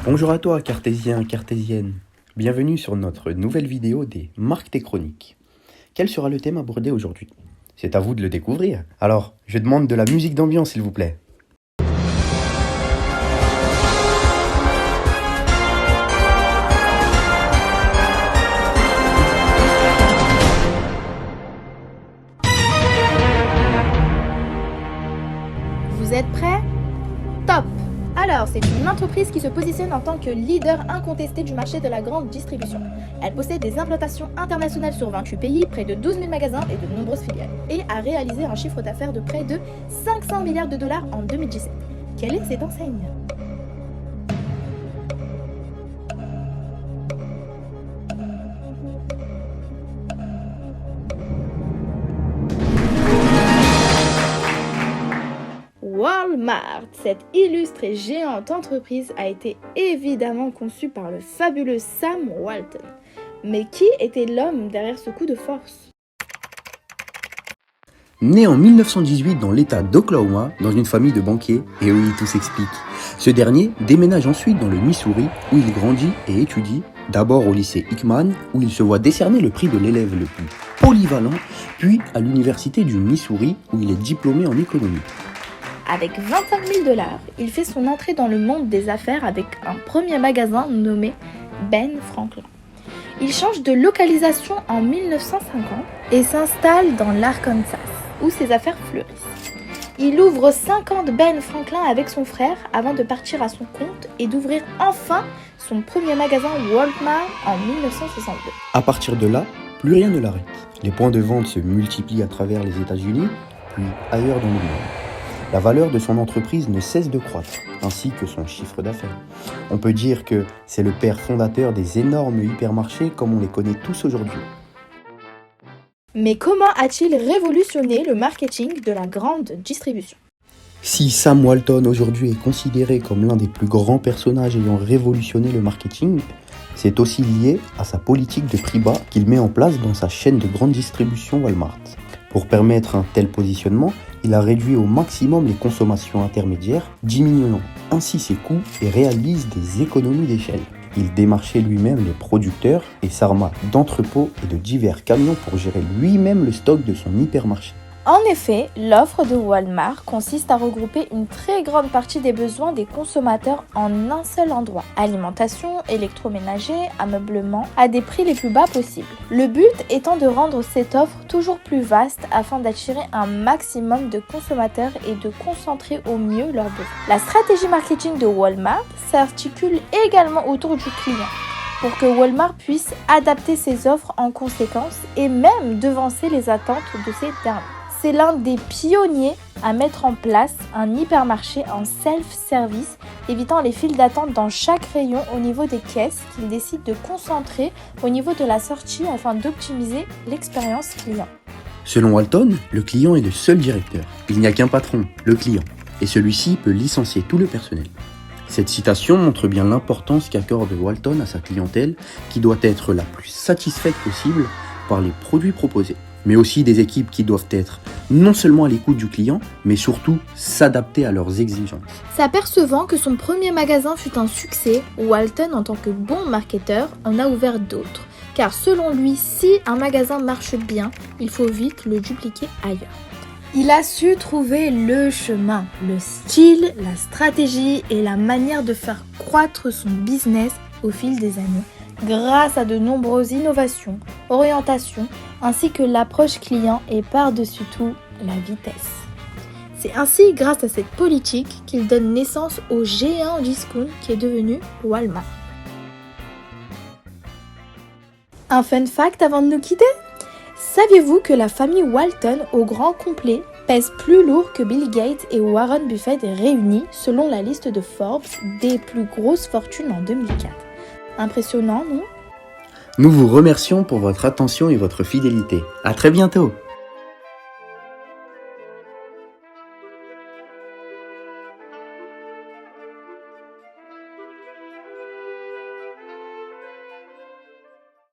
Bonjour à toi, cartésien, cartésienne. Bienvenue sur notre nouvelle vidéo des Marque tes chroniques. Quel sera le thème abordé aujourd'hui? C'est à vous de le découvrir. Alors, je demande de la musique d'ambiance, s'il vous plaît. Vous êtes prêts? Top! Alors, c'est une entreprise qui se positionne en tant que leader incontesté du marché de la grande distribution. Elle possède des implantations internationales sur 28 pays, près de 12 000 magasins et de nombreuses filiales, et a réalisé un chiffre d'affaires de près de 500 milliards de dollars en 2017. Quelle est cette enseigne? Walmart, cette illustre et géante entreprise, a été évidemment conçue par le fabuleux Sam Walton. Mais qui était l'homme derrière ce coup de force? Né en 1918 dans l'état d'Oklahoma, dans une famille de banquiers, et oui, tout s'explique. Ce dernier déménage ensuite dans le Missouri, où il grandit et étudie, d'abord au lycée Hickman, où il se voit décerner le prix de l'élève le plus polyvalent, puis à l'université du Missouri, où il est diplômé en économie. Avec 25 000 $, il fait son entrée dans le monde des affaires avec un premier magasin nommé Ben Franklin. Il change de localisation en 1950 et s'installe dans l'Arkansas, où ses affaires fleurissent. Il ouvre 50 Ben Franklin avec son frère avant de partir à son compte et d'ouvrir enfin son premier magasin Walmart en 1962. À partir de là, plus rien ne l'arrête. Les points de vente se multiplient à travers les États-Unis, puis ailleurs dans le monde. La valeur de son entreprise ne cesse de croître, ainsi que son chiffre d'affaires. On peut dire que c'est le père fondateur des énormes hypermarchés comme on les connaît tous aujourd'hui. Mais comment a-t-il révolutionné le marketing de la grande distribution? Si Sam Walton aujourd'hui est considéré comme l'un des plus grands personnages ayant révolutionné le marketing, c'est aussi lié à sa politique de prix bas qu'il met en place dans sa chaîne de grande distribution Walmart. Pour permettre un tel positionnement, il a réduit au maximum les consommations intermédiaires, diminuant ainsi ses coûts et réalise des économies d'échelle. Il démarchait lui-même les producteurs et s'arma d'entrepôts et de divers camions pour gérer lui-même le stock de son hypermarché. En effet, l'offre de Walmart consiste à regrouper une très grande partie des besoins des consommateurs en un seul endroit. Alimentation, électroménager, ameublement, à des prix les plus bas possibles. Le but étant de rendre cette offre toujours plus vaste afin d'attirer un maximum de consommateurs et de concentrer au mieux leurs besoins. La stratégie marketing de Walmart s'articule également autour du client, pour que Walmart puisse adapter ses offres en conséquence et même devancer les attentes de ces derniers. C'est l'un des pionniers à mettre en place un hypermarché en self-service, évitant les files d'attente dans chaque rayon au niveau des caisses qu'il décide de concentrer au niveau de la sortie afin d'optimiser l'expérience client. Selon Walton, le client est le seul directeur. Il n'y a qu'un patron, le client, et celui-ci peut licencier tout le personnel. Cette citation montre bien l'importance qu'accorde Walton à sa clientèle, qui doit être la plus satisfaite possible par les produits proposés, mais aussi des équipes qui doivent être non seulement à l'écoute du client, mais surtout s'adapter à leurs exigences. S'apercevant que son premier magasin fut un succès, Walton, en tant que bon marketeur, en a ouvert d'autres. Car selon lui, si un magasin marche bien, il faut vite le dupliquer ailleurs. Il a su trouver le chemin, le style, la stratégie et la manière de faire croître son business au fil des années, grâce à de nombreuses innovations, orientations, ainsi que l'approche client et par-dessus tout, la vitesse. C'est ainsi grâce à cette politique qu'il donne naissance au géant discount qui est devenu Walmart. Un fun fact avant de nous quitter? Saviez-vous que la famille Walton au grand complet pèse plus lourd que Bill Gates et Warren Buffett réunis selon la liste de Forbes des plus grosses fortunes en 2004? Impressionnant, non? Nous vous remercions pour votre attention et votre fidélité. À très bientôt!